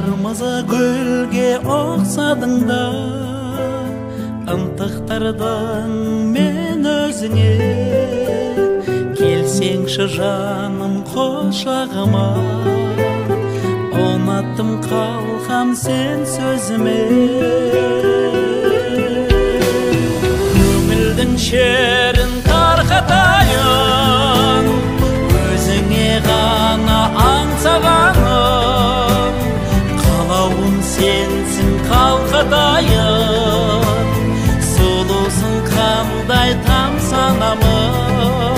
Kırmızı gülge oksadın da ıntıktardın men özüne Kelseңші жаным қошағыма Ұнаттым қалқам сен сөзіме Көңілдің шерін тарқатайын Өзіңе ғана аңсағаным Қалауым сенсің қалқатайын Сұлусың қандай тамсанамын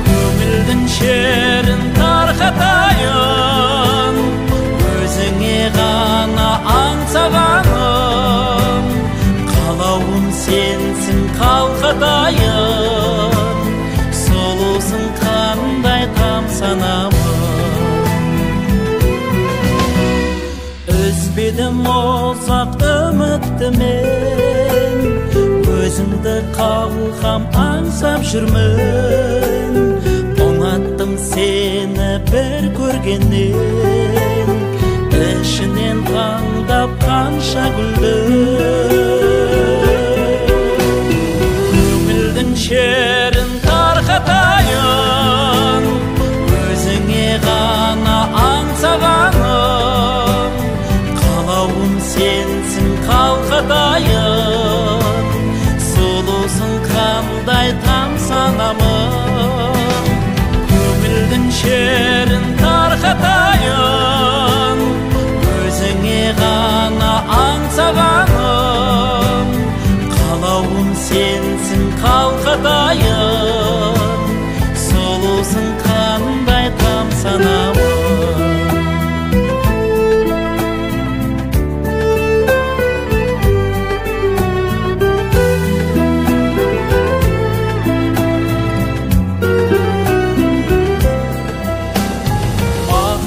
Көңілдің шерін тарқатайын Өзіңе ғана аңсағаным Қалауым сенсің қалқатайын Сұлусың қандай тамсанамын Үзбедім ұзақ үмітті мен Өзімді қалқам аңсап жүрмін Ұнаттым сені бір көргеннен Ішінен таңдап қанша гүлді Көңілдің шерін тарқатайын Өзіңе ғана аңсағаным Қалауым сенсің қалқатайын Сұлусың қандай тамсанамын Көңілдің шерін тарқатайын Өзіңе ғана аңсағаным Қалауым сенсің қалқатайын Сұлусың қандай тамсанамын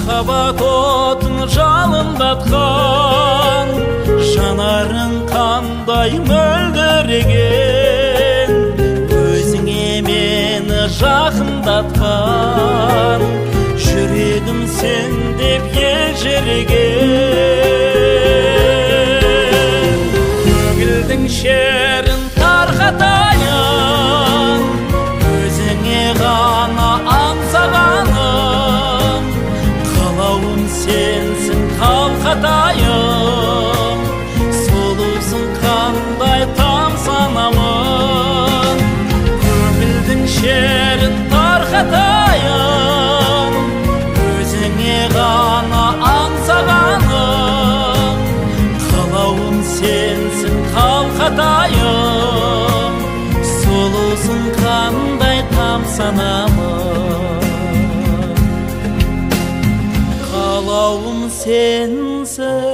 Махаббат отын жалындатқан Жанарың қандай мөлдіреген Өзіңе мені жақындатқан Жүрегім сен деп елжіреген Көңілдің шерін тарқатайын Өзіңе ғана аңсағаным Қалауым сенсің қалқатайым Сұлусың қандай тамсанамын Көңілдің шерін тарқатайын Өзіңе ғана аңсағаным Қалауым сенсің қалқатайым Сұлусың қандай тамсанамын Қалауым сенсің